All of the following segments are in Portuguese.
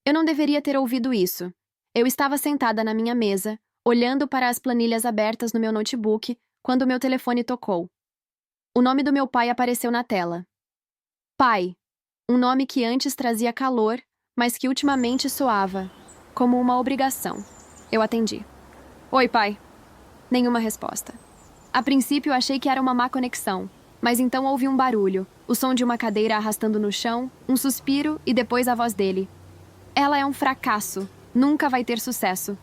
Eu não deveria ter ouvido isso. Eu estava sentada na minha mesa, olhando para as planilhas abertas no meu notebook, quando meu telefone tocou. O nome do meu pai apareceu na tela. Pai. Um nome que antes trazia calor, mas que ultimamente soava como uma obrigação. Eu atendi. Oi, pai. Nenhuma resposta. A princípio achei que era uma má conexão, mas então ouvi um barulho, o som de uma cadeira arrastando no chão, um suspiro e depois a voz dele. Ela é um fracasso. Nunca vai ter sucesso.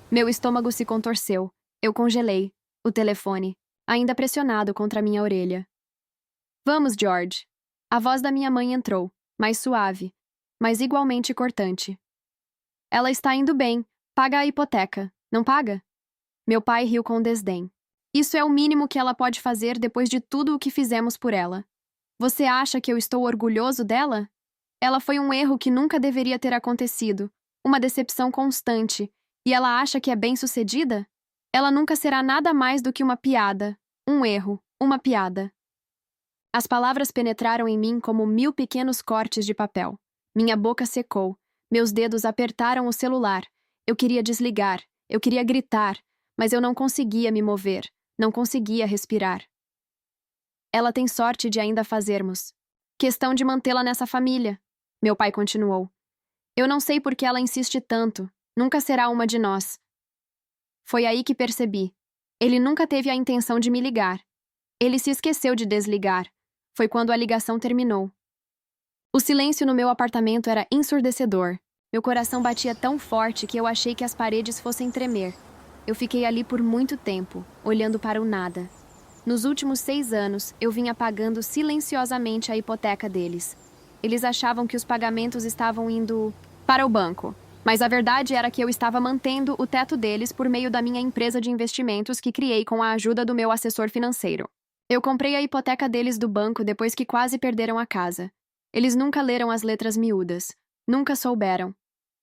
Meu estômago se contorceu. Eu congelei. O telefone, ainda pressionado contra minha orelha. Vamos, George. A voz da minha mãe entrou, mais suave, mas igualmente cortante. Ela está indo bem. Paga a hipoteca. Não paga? Meu pai riu com desdém. Isso é o mínimo que ela pode fazer depois de tudo o que fizemos por ela. Você acha que eu estou orgulhoso dela? Ela foi um erro que nunca deveria ter acontecido, uma decepção constante, e ela acha que é bem-sucedida? Ela nunca será nada mais do que uma piada, um erro, uma piada. As palavras penetraram em mim como 1000 pequenos cortes de papel. Minha boca secou, meus dedos apertaram o celular. Eu queria desligar, eu queria gritar, mas eu não conseguia me mover, não conseguia respirar. Ela tem sorte de ainda fazermos. Questão de mantê-la nessa família. Meu pai continuou. Eu não sei por que ela insiste tanto. Nunca será uma de nós. Foi aí que percebi. Ele nunca teve a intenção de me ligar. Ele se esqueceu de desligar. Foi quando a ligação terminou. O silêncio no meu apartamento era ensurdecedor. Meu coração batia tão forte que eu achei que as paredes fossem tremer. Eu fiquei ali por muito tempo, olhando para o nada. Nos últimos 6 anos, eu vinha pagando silenciosamente a hipoteca deles. Eles achavam que os pagamentos estavam indo para o banco, mas a verdade era que eu estava mantendo o teto deles por meio da minha empresa de investimentos que criei com a ajuda do meu assessor financeiro. Eu comprei a hipoteca deles do banco depois que quase perderam a casa. Eles nunca leram as letras miúdas. Nunca souberam.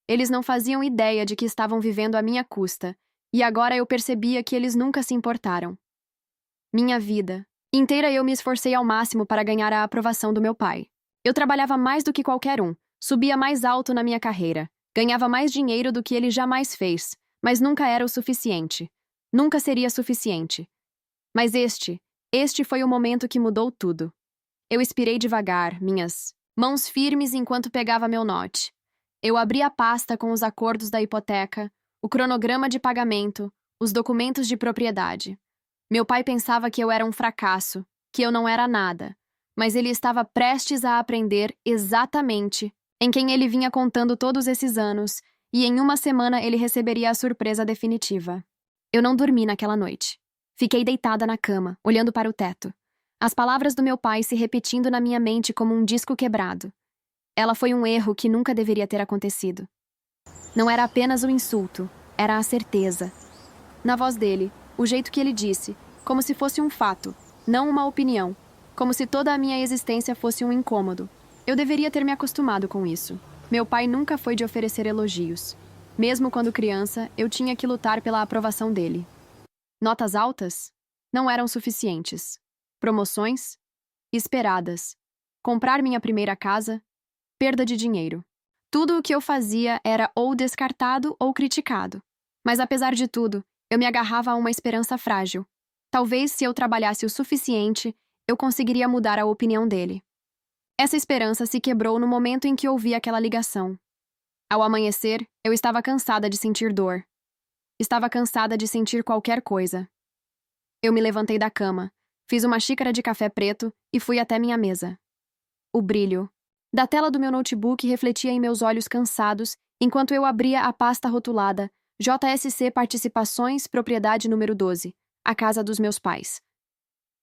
Eles não faziam ideia de que estavam vivendo à minha custa, e agora eu percebia que eles nunca se importaram. Minha vida inteira eu me esforcei ao máximo para ganhar a aprovação do meu pai. Eu trabalhava mais do que qualquer um, subia mais alto na minha carreira, ganhava mais dinheiro do que ele jamais fez, mas nunca era o suficiente. Nunca seria suficiente. Mas este foi o momento que mudou tudo. Eu expirei devagar, minhas mãos firmes enquanto pegava meu note. Eu abri a pasta com os acordos da hipoteca, o cronograma de pagamento, os documentos de propriedade. Meu pai pensava que eu era um fracasso, que eu não era nada, mas ele estava prestes a aprender exatamente em quem ele vinha contando todos esses anos, e em uma semana ele receberia a surpresa definitiva. Eu não dormi naquela noite. Fiquei deitada na cama, olhando para o teto. As palavras do meu pai se repetindo na minha mente como um disco quebrado. Ela foi um erro que nunca deveria ter acontecido. Não era apenas um insulto, era a certeza. Na voz dele, o jeito que ele disse, como se fosse um fato, não uma opinião, como se toda a minha existência fosse um incômodo. Eu deveria ter me acostumado com isso. Meu pai nunca foi de oferecer elogios. Mesmo quando criança, eu tinha que lutar pela aprovação dele. Notas altas? Não eram suficientes. Promoções? Esperadas. Comprar minha primeira casa? Perda de dinheiro. Tudo o que eu fazia era ou descartado ou criticado. Mas apesar de tudo, eu me agarrava a uma esperança frágil. Talvez se eu trabalhasse o suficiente, eu conseguiria mudar a opinião dele. Essa esperança se quebrou no momento em que ouvi aquela ligação. Ao amanhecer, eu estava cansada de sentir dor. Estava cansada de sentir qualquer coisa. Eu me levantei da cama, fiz uma xícara de café preto e fui até minha mesa. O brilho da tela do meu notebook refletia em meus olhos cansados enquanto eu abria a pasta rotulada JSC Participações Propriedade número 12, a casa dos meus pais.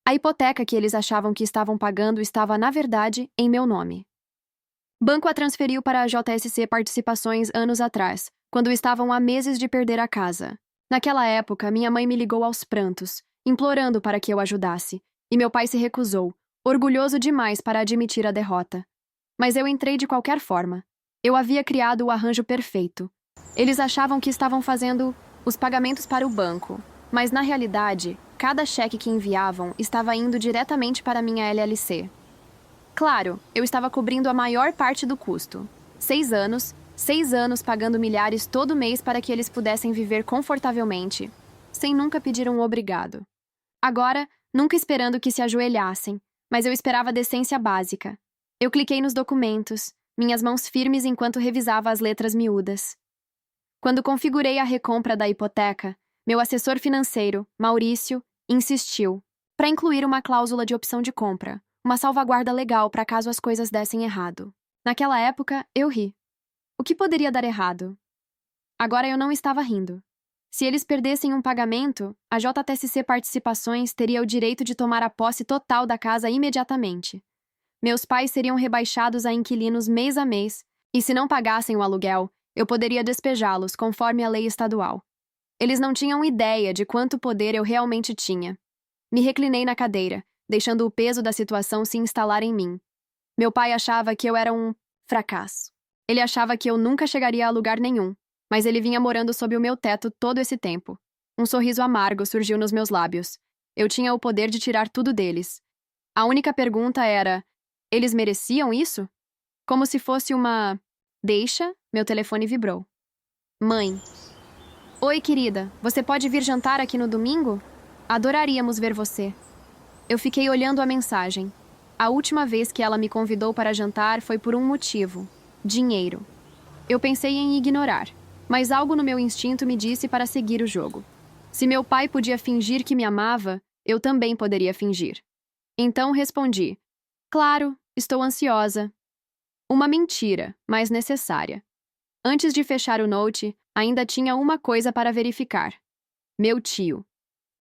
A hipoteca que eles achavam que estavam pagando estava, na verdade, em meu nome. Banco a transferiu para a JSC Participações anos atrás, quando estavam há meses de perder a casa. Naquela época, minha mãe me ligou aos prantos, implorando para que eu ajudasse, e meu pai se recusou, orgulhoso demais para admitir a derrota. Mas eu entrei de qualquer forma. Eu havia criado o arranjo perfeito. Eles achavam que estavam fazendo os pagamentos para o banco, mas na realidade, cada cheque que enviavam estava indo diretamente para minha LLC. Claro, eu estava cobrindo a maior parte do custo. 6 anos, 6 anos pagando milhares todo mês para que eles pudessem viver confortavelmente, sem nunca pedir um obrigado. Agora, nunca esperando que se ajoelhassem, mas eu esperava a decência básica. Eu cliquei nos documentos, minhas mãos firmes enquanto revisava as letras miúdas. Quando configurei a recompra da hipoteca, meu assessor financeiro, Maurício, insistiu para incluir uma cláusula de opção de compra, uma salvaguarda legal para caso as coisas dessem errado. Naquela época, eu ri. O que poderia dar errado? Agora eu não estava rindo. Se eles perdessem um pagamento, a JTSC Participações teria o direito de tomar a posse total da casa imediatamente. Meus pais seriam rebaixados a inquilinos mês a mês, e se não pagassem o aluguel, eu poderia despejá-los conforme a lei estadual. Eles não tinham ideia de quanto poder eu realmente tinha. Me reclinei na cadeira, deixando o peso da situação se instalar em mim. Meu pai achava que eu era um fracasso. Ele achava que eu nunca chegaria a lugar nenhum, mas ele vinha morando sob o meu teto todo esse tempo. Um sorriso amargo surgiu nos meus lábios. Eu tinha o poder de tirar tudo deles. A única pergunta era: eles mereciam isso? Como se fosse uma... Deixa, meu telefone vibrou. Mãe. Oi, querida, você pode vir jantar aqui no domingo? Adoraríamos ver você. Eu fiquei olhando a mensagem. A última vez que ela me convidou para jantar foi por um motivo: dinheiro. Eu pensei em ignorar, mas algo no meu instinto me disse para seguir o jogo. Se meu pai podia fingir que me amava, eu também poderia fingir. Então respondi: claro, estou ansiosa. Uma mentira, mas necessária. Antes de fechar o note, ainda tinha uma coisa para verificar. Meu tio.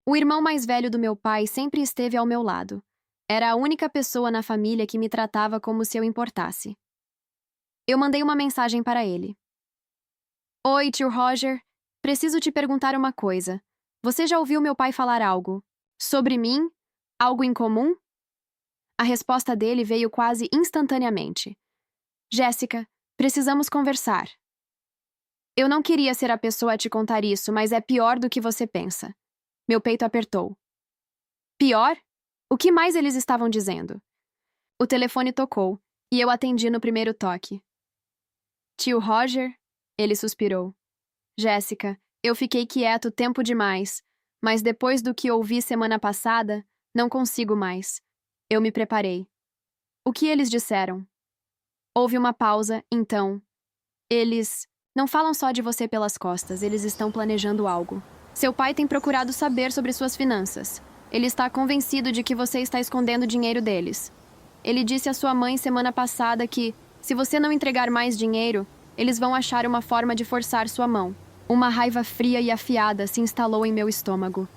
O irmão mais velho do meu pai sempre esteve ao meu lado. Era a única pessoa na família que me tratava como se eu importasse. Eu mandei uma mensagem para ele. Oi, tio Roger. Preciso te perguntar uma coisa. Você já ouviu meu pai falar algo? Sobre mim? Algo em comum? A resposta dele veio quase instantaneamente. Jéssica, precisamos conversar. Eu não queria ser a pessoa a te contar isso, mas é pior do que você pensa. Meu peito apertou. Pior? O que mais eles estavam dizendo? O telefone tocou, e eu atendi no primeiro toque. Tio Roger? Ele suspirou. Jéssica, eu fiquei quieto tempo demais, mas depois do que ouvi semana passada, não consigo mais. Eu me preparei. O que eles disseram? Houve uma pausa, então. Eles não falam só de você pelas costas, eles estão planejando algo. Seu pai tem procurado saber sobre suas finanças. Ele está convencido de que você está escondendo dinheiro deles. Ele disse à sua mãe semana passada que, se você não entregar mais dinheiro, eles vão achar uma forma de forçar sua mão. Uma raiva fria e afiada se instalou em meu estômago.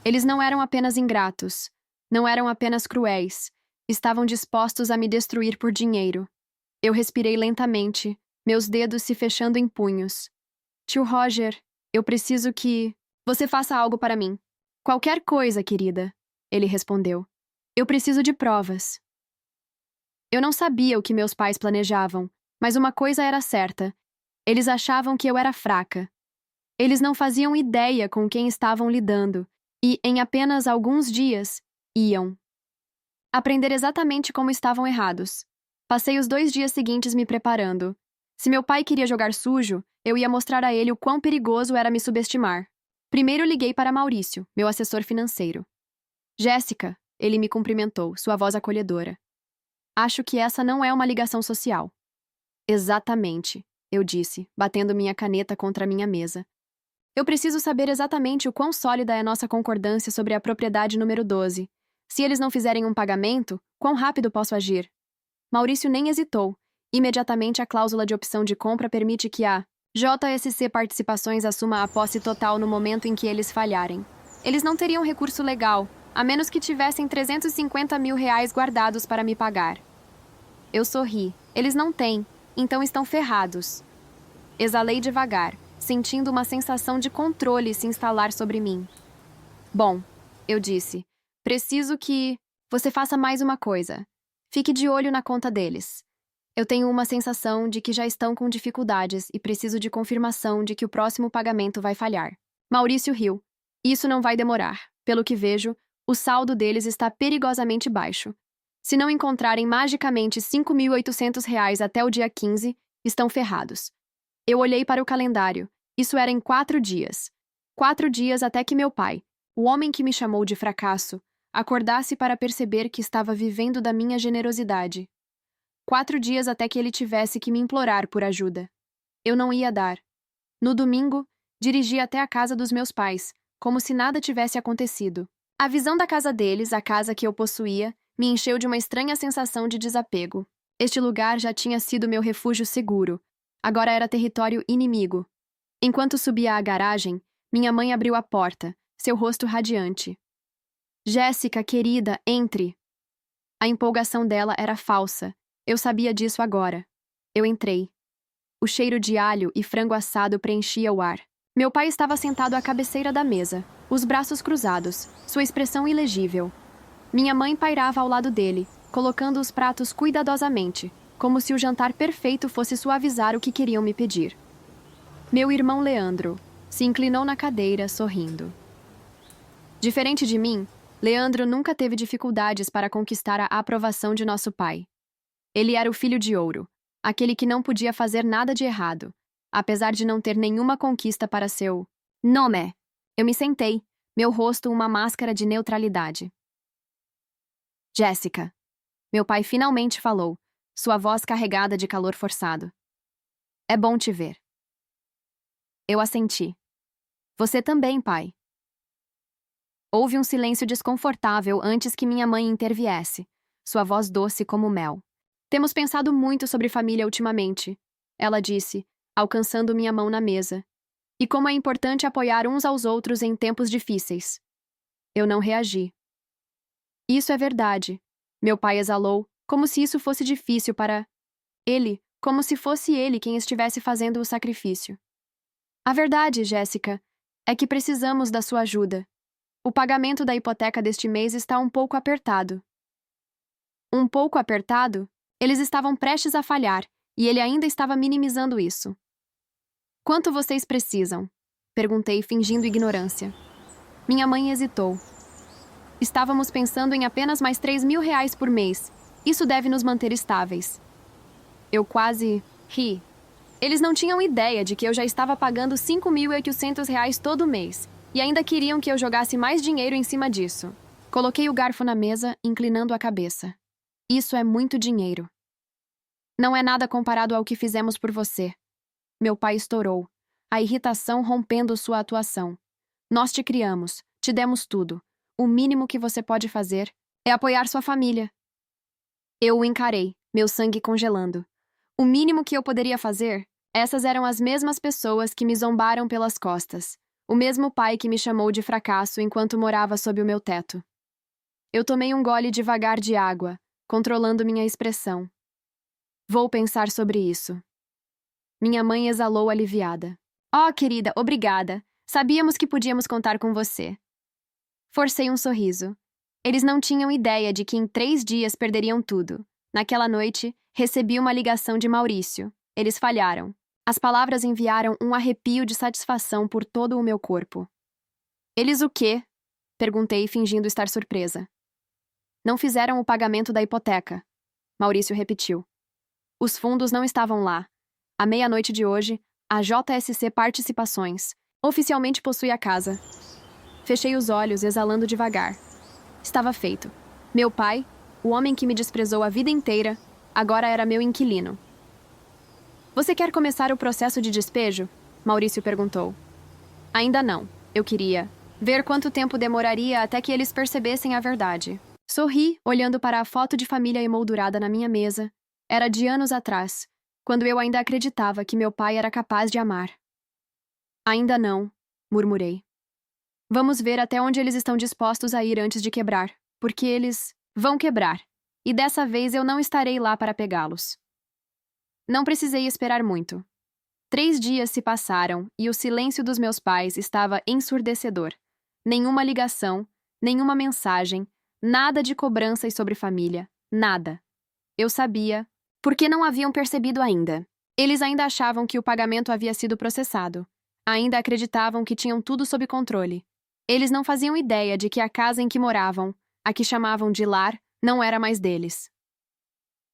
Eles não eram apenas ingratos. Não eram apenas cruéis. Estavam dispostos a me destruir por dinheiro. Eu respirei lentamente, meus dedos se fechando em punhos. Tio Roger, eu preciso que você faça algo para mim. Qualquer coisa, querida, ele respondeu. Eu preciso de provas. Eu não sabia o que meus pais planejavam, mas uma coisa era certa. Eles achavam que eu era fraca. Eles não faziam ideia com quem estavam lidando, e, em apenas alguns dias, iam aprender exatamente como estavam errados. Passei os 2 dias seguintes me preparando. Se meu pai queria jogar sujo, eu ia mostrar a ele o quão perigoso era me subestimar. Primeiro liguei para Maurício, meu assessor financeiro. Jéssica, ele me cumprimentou, sua voz acolhedora. Acho que essa não é uma ligação social. Exatamente, eu disse, batendo minha caneta contra a minha mesa. Eu preciso saber exatamente o quão sólida é a nossa concordância sobre a propriedade número 12. Se eles não fizerem um pagamento, quão rápido posso agir? Maurício nem hesitou. Imediatamente a cláusula de opção de compra permite que a JSC Participações assuma a posse total no momento em que eles falharem. Eles não teriam recurso legal, a menos que tivessem 350 mil reais guardados para me pagar. Eu sorri. Eles não têm, então estão ferrados. Exalei devagar, sentindo uma sensação de controle se instalar sobre mim. Bom, eu disse, preciso que você faça mais uma coisa. Fique de olho na conta deles. Eu tenho uma sensação de que já estão com dificuldades e preciso de confirmação de que o próximo pagamento vai falhar. Maurício riu. Isso não vai demorar. Pelo que vejo, o saldo deles está perigosamente baixo. Se não encontrarem magicamente R$ 5.800 até o dia 15, estão ferrados. Eu olhei para o calendário. Isso era em 4 dias. 4 dias até que meu pai, o homem que me chamou de fracasso, acordasse para perceber que estava vivendo da minha generosidade. 4 dias até que ele tivesse que me implorar por ajuda. Eu não ia dar. No domingo, dirigi até a casa dos meus pais, como se nada tivesse acontecido. A visão da casa deles, a casa que eu possuía, me encheu de uma estranha sensação de desapego. Este lugar já tinha sido meu refúgio seguro. Agora era território inimigo. Enquanto subia à garagem, minha mãe abriu a porta, seu rosto radiante. Jéssica, querida, entre! A empolgação dela era falsa. Eu sabia disso agora. Eu entrei. O cheiro de alho e frango assado preenchia o ar. Meu pai estava sentado à cabeceira da mesa, os braços cruzados, sua expressão ilegível. Minha mãe pairava ao lado dele, colocando os pratos cuidadosamente, como se o jantar perfeito fosse suavizar o que queriam me pedir. Meu irmão Leandro se inclinou na cadeira, sorrindo. Diferente de mim, Leandro nunca teve dificuldades para conquistar a aprovação de nosso pai. Ele era o filho de ouro, aquele que não podia fazer nada de errado, apesar de não ter nenhuma conquista para seu nome. Eu me sentei, meu rosto uma máscara de neutralidade. Jéssica. Meu pai finalmente falou, sua voz carregada de calor forçado. É bom te ver. Eu assenti. Você também, pai. Houve um silêncio desconfortável antes que minha mãe interviesse, sua voz doce como mel. Temos pensado muito sobre família ultimamente, ela disse, alcançando minha mão na mesa. E como é importante apoiar uns aos outros em tempos difíceis. Eu não reagi. Isso é verdade. Meu pai exalou, como se isso fosse difícil para ele, como se fosse ele quem estivesse fazendo o sacrifício. A verdade, Jéssica, é que precisamos da sua ajuda. O pagamento da hipoteca deste mês está um pouco apertado. Um pouco apertado? Eles estavam prestes a falhar, e ele ainda estava minimizando isso. Quanto vocês precisam? Perguntei, fingindo ignorância. Minha mãe hesitou. Estávamos pensando em apenas mais R$ 3.000 por mês. Isso deve nos manter estáveis. Eu quase ri. Eles não tinham ideia de que eu já estava pagando R$ 5.800 todo mês, e ainda queriam que eu jogasse mais dinheiro em cima disso. Coloquei o garfo na mesa, inclinando a cabeça. Isso é muito dinheiro. Não é nada comparado ao que fizemos por você. Meu pai estourou, a irritação rompendo sua atuação. Nós te criamos, te demos tudo. O mínimo que você pode fazer é apoiar sua família. Eu o encarei, meu sangue congelando. O mínimo que eu poderia fazer? Essas eram as mesmas pessoas que me zombaram pelas costas. O mesmo pai que me chamou de fracasso enquanto morava sob o meu teto. Eu tomei um gole devagar de água, controlando minha expressão. Vou pensar sobre isso. Minha mãe exalou aliviada. Oh, querida, obrigada. Sabíamos que podíamos contar com você. Forcei um sorriso. Eles não tinham ideia de que em 3 dias perderiam tudo. Naquela noite, recebi uma ligação de Maurício. Eles falharam. As palavras enviaram um arrepio de satisfação por todo o meu corpo. Eles o quê? Perguntei, fingindo estar surpresa. Não fizeram o pagamento da hipoteca. Maurício repetiu. Os fundos não estavam lá. À meia-noite de hoje, a JSC Participações oficialmente possui a casa. Fechei os olhos, exalando devagar. Estava feito. Meu pai, o homem que me desprezou a vida inteira, agora era meu inquilino. Você quer começar o processo de despejo? Maurício perguntou. Ainda não. Eu queria ver quanto tempo demoraria até que eles percebessem a verdade. Sorri, olhando para a foto de família emoldurada na minha mesa. Era de anos atrás, quando eu ainda acreditava que meu pai era capaz de amar. Ainda não, murmurei. Vamos ver até onde eles estão dispostos a ir antes de quebrar, porque eles vão quebrar, e dessa vez eu não estarei lá para pegá-los. Não precisei esperar muito. 3 dias se passaram e o silêncio dos meus pais estava ensurdecedor. Nenhuma ligação, nenhuma mensagem, nada de cobranças sobre família, nada. Eu sabia, porque não haviam percebido ainda. Eles ainda achavam que o pagamento havia sido processado. Ainda acreditavam que tinham tudo sob controle. Eles não faziam ideia de que a casa em que moravam, a que chamavam de lar, não era mais deles.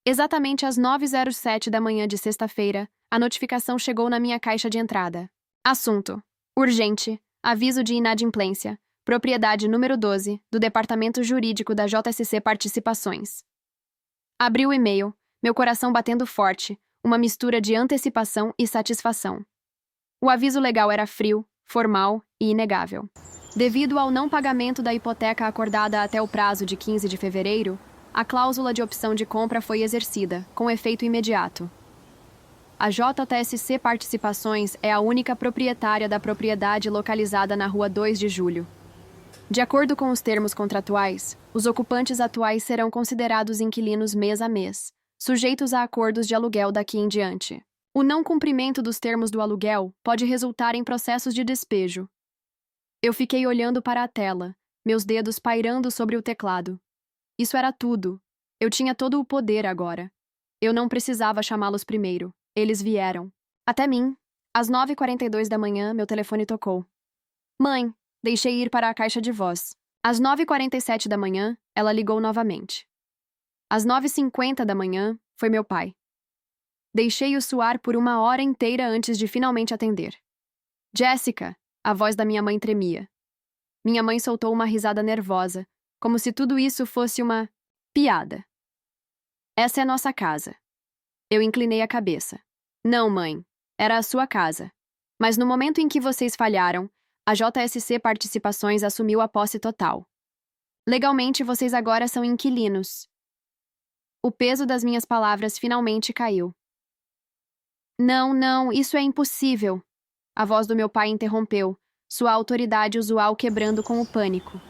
Exatamente às 9h07 da manhã de sexta-feira, a notificação chegou na minha caixa de entrada. Assunto: urgente, aviso de inadimplência, propriedade número 12, do Departamento Jurídico da JSC Participações. Abri o e-mail, meu coração batendo forte, uma mistura de antecipação e satisfação. O aviso legal era frio, formal e inegável. Devido ao não pagamento da hipoteca acordada até o prazo de 15 de fevereiro, a cláusula de opção de compra foi exercida, com efeito imediato. A JSC Participações é a única proprietária da propriedade localizada na Rua 2 de Julho. De acordo com os termos contratuais, os ocupantes atuais serão considerados inquilinos mês a mês, sujeitos a acordos de aluguel daqui em diante. O não cumprimento dos termos do aluguel pode resultar em processos de despejo. Eu fiquei olhando para a tela, meus dedos pairando sobre o teclado. Isso era tudo. Eu tinha todo o poder agora. Eu não precisava chamá-los primeiro. Eles vieram. Até mim. Às 9h42 da manhã, meu telefone tocou. Mãe, deixei ir para a caixa de voz. Às 9h47 da manhã, ela ligou novamente. Às 9h50 da manhã, foi meu pai. Deixei-o suar por uma hora inteira antes de finalmente atender. Jéssica! A voz da minha mãe tremia. Minha mãe soltou uma risada nervosa, como se tudo isso fosse uma piada. Essa é nossa casa. Eu inclinei a cabeça. Não, mãe. Era a sua casa. Mas no momento em que vocês falharam, a JSC Participações assumiu a posse total. Legalmente, vocês agora são inquilinos. O peso das minhas palavras finalmente caiu. Não, isso é impossível. A voz do meu pai interrompeu, sua autoridade usual quebrando com o pânico.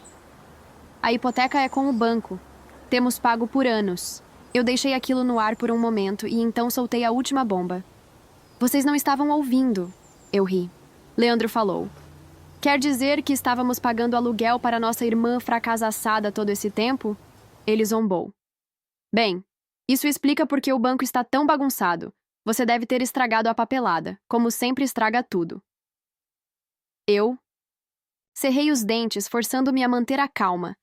A hipoteca é com o banco. Temos pago por anos. Eu deixei aquilo no ar por um momento e então soltei a última bomba. Vocês não estavam ouvindo. Eu ri. Leandro falou. Quer dizer que estávamos pagando aluguel para nossa irmã fracassada todo esse tempo? Ele zombou. Bem, isso explica por que o banco está tão bagunçado. Você deve ter estragado a papelada, como sempre estraga tudo. Eu cerrei os dentes, forçando-me a manter a calma.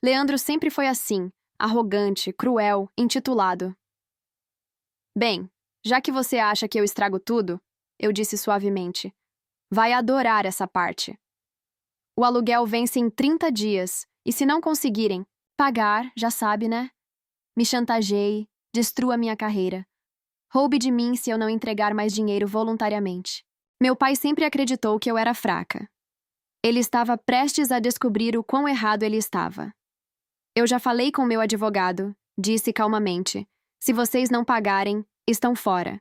Leandro sempre foi assim, arrogante, cruel, intitulado. Bem, já que você acha que eu estrago tudo, eu disse suavemente, vai adorar essa parte. O aluguel vence em 30 dias, e se não conseguirem pagar, já sabe, né? Me chantageie, destrua minha carreira. Roube de mim se eu não entregar mais dinheiro voluntariamente. Meu pai sempre acreditou que eu era fraca. Ele estava prestes a descobrir o quão errado ele estava. Eu já falei com meu advogado, disse calmamente. Se vocês não pagarem, estão fora.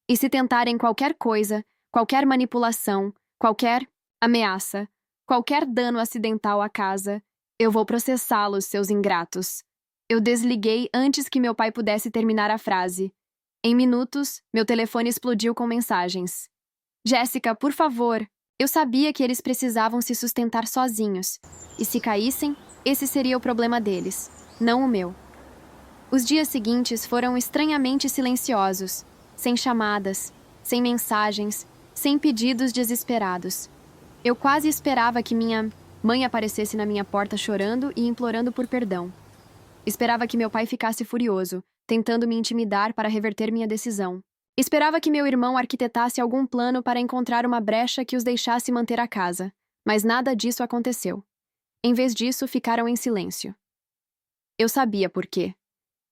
E se tentarem qualquer coisa, qualquer manipulação, qualquer ameaça, qualquer dano acidental à casa, eu vou processá-los, seus ingratos. Eu desliguei antes que meu pai pudesse terminar a frase. Em minutos, meu telefone explodiu com mensagens. Jéssica, por favor. Eu sabia que eles precisavam se sustentar sozinhos. E se caíssem, esse seria o problema deles, não o meu. Os dias seguintes foram estranhamente silenciosos, sem chamadas, sem mensagens, sem pedidos desesperados. Eu quase esperava que minha mãe aparecesse na minha porta chorando e implorando por perdão. Esperava que meu pai ficasse furioso, tentando me intimidar para reverter minha decisão. Esperava que meu irmão arquitetasse algum plano para encontrar uma brecha que os deixasse manter a casa, mas nada disso aconteceu. Em vez disso, ficaram em silêncio. Eu sabia por quê.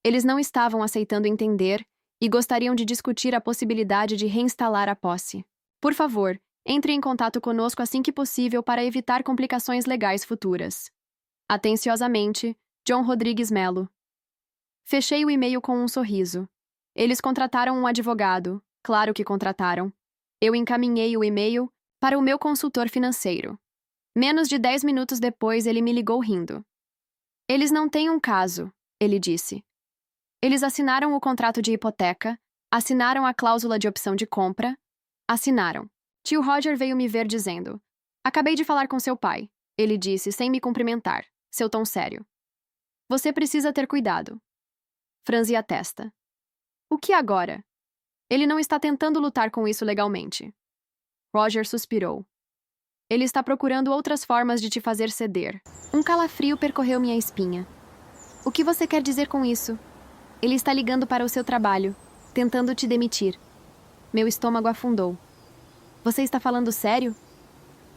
Eles não estavam aceitando entender e gostariam de discutir a possibilidade de reinstalar a posse. Por favor, entre em contato conosco assim que possível para evitar complicações legais futuras. Atenciosamente, John Rodrigues Melo. Fechei o e-mail com um sorriso. Eles contrataram um advogado, claro que contrataram. Eu encaminhei o e-mail para o meu consultor financeiro. Menos de 10 minutos depois, ele me ligou rindo. Eles não têm um caso, ele disse. Eles assinaram o contrato de hipoteca, assinaram a cláusula de opção de compra, assinaram. Tio Roger veio me ver dizendo, acabei de falar com seu pai, ele disse sem me cumprimentar, seu tom sério. Você precisa ter cuidado. Franzi a testa. O que agora? Ele não está tentando lutar com isso legalmente. Roger suspirou. Ele está procurando outras formas de te fazer ceder. Um calafrio percorreu minha espinha. O que você quer dizer com isso? Ele está ligando para o seu trabalho, tentando te demitir. Meu estômago afundou. Você está falando sério?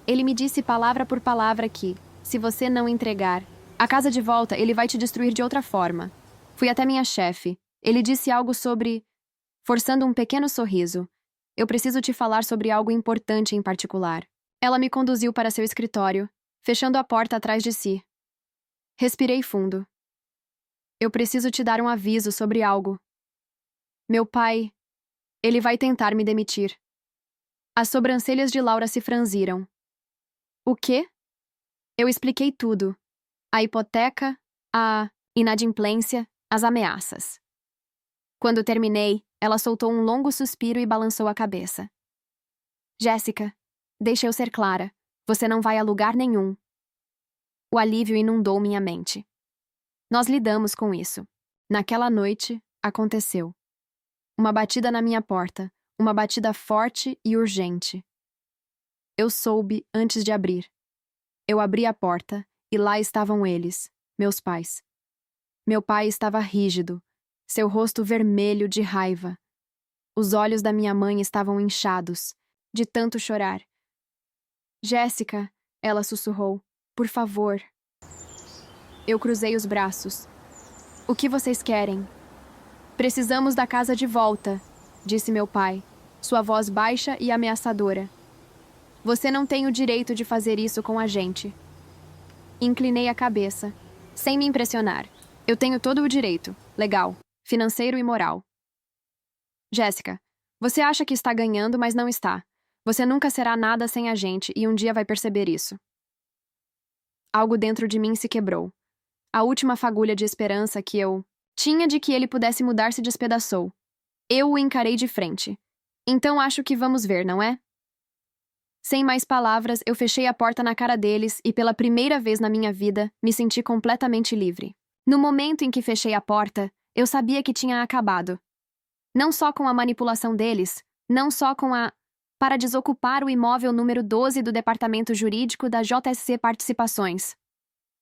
Ele me disse palavra por palavra que, se você não entregar a casa de volta, ele vai te destruir de outra forma. Fui até minha chefe. Ele disse algo sobre... Forçando um pequeno sorriso. Eu preciso te falar sobre algo importante em particular. Ela me conduziu para seu escritório, fechando a porta atrás de si. Respirei fundo. Eu preciso te dar um aviso sobre algo. Meu pai... Ele vai tentar me demitir. As sobrancelhas de Laura se franziram. O quê? Eu expliquei tudo. A hipoteca, a inadimplência, as ameaças. Quando terminei, ela soltou um longo suspiro e balançou a cabeça. Jéssica, deixa eu ser clara. Você não vai a lugar nenhum. O alívio inundou minha mente. Nós lidamos com isso. Naquela noite, aconteceu. Uma batida na minha porta, uma batida forte e urgente. Eu soube antes de abrir. Eu abri a porta e lá estavam eles, meus pais. Meu pai estava rígido, seu rosto vermelho de raiva. Os olhos da minha mãe estavam inchados, de tanto chorar. Jéssica, ela sussurrou, por favor. Eu cruzei os braços. O que vocês querem? Precisamos da casa de volta, disse meu pai, sua voz baixa e ameaçadora. Você não tem o direito de fazer isso com a gente. Inclinei a cabeça, sem me impressionar. Eu tenho todo o direito, legal, financeiro e moral. Jéssica, você acha que está ganhando, mas não está. Você nunca será nada sem a gente e um dia vai perceber isso. Algo dentro de mim se quebrou. A última fagulha de esperança que eu tinha de que ele pudesse mudar se despedaçou. Eu o encarei de frente. Então acho que vamos ver, não é? Sem mais palavras, eu fechei a porta na cara deles e, pela primeira vez na minha vida, me senti completamente livre. No momento em que fechei a porta, eu sabia que tinha acabado. Não só com a manipulação deles, não só com a... para desocupar o imóvel número 12 do Departamento Jurídico da JSC Participações.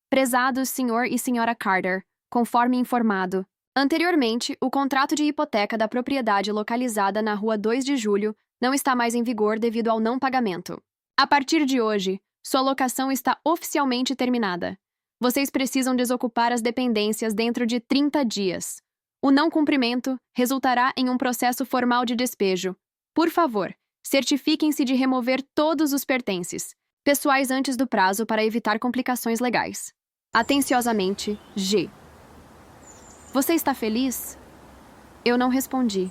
Prezados Sr. e Sra. Carter, conforme informado. Anteriormente, o contrato de hipoteca da propriedade localizada na Rua 2 de Julho não está mais em vigor devido ao não pagamento. A partir de hoje, sua locação está oficialmente terminada. Vocês precisam desocupar as dependências dentro de 30 dias. O não cumprimento resultará em um processo formal de despejo. Por favor, certifiquem-se de remover todos os pertences pessoais antes do prazo para evitar complicações legais. Atenciosamente, G. Você está feliz? Eu não respondi.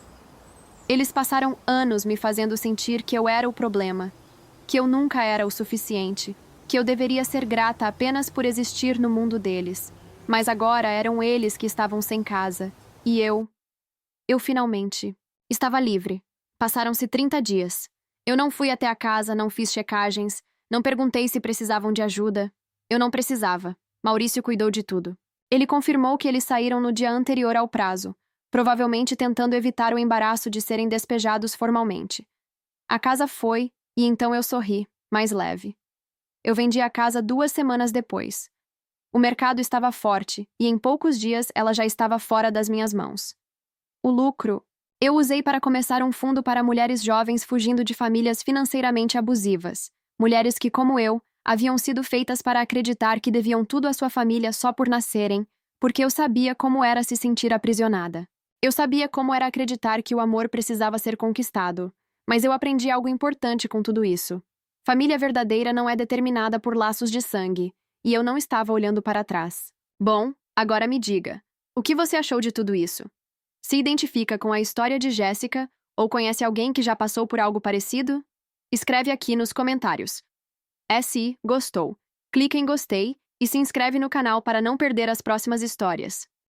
Eles passaram anos me fazendo sentir que eu era o problema, que eu nunca era o suficiente, que eu deveria ser grata apenas por existir no mundo deles. Mas agora eram eles que estavam sem casa, e eu finalmente, estava livre. Passaram-se 30 dias. Eu não fui até a casa, não fiz checagens, não perguntei se precisavam de ajuda. Eu não precisava. Maurício cuidou de tudo. Ele confirmou que eles saíram no dia anterior ao prazo, provavelmente tentando evitar o embaraço de serem despejados formalmente. A casa foi, e então eu sorri, mais leve. Eu vendi a casa 2 semanas depois. O mercado estava forte, e em poucos dias ela já estava fora das minhas mãos. O lucro eu usei para começar um fundo para mulheres jovens fugindo de famílias financeiramente abusivas, mulheres que, como eu, haviam sido feitas para acreditar que deviam tudo à sua família só por nascerem, porque eu sabia como era se sentir aprisionada. Eu sabia como era acreditar que o amor precisava ser conquistado, mas eu aprendi algo importante com tudo isso. Família verdadeira não é determinada por laços de sangue, e eu não estava olhando para trás. Bom, agora me diga, o que você achou de tudo isso? Se identifica com a história de Jéssica ou conhece alguém que já passou por algo parecido? Escreve aqui nos comentários. Se gostou, clica em gostei e se inscreve no canal para não perder as próximas histórias.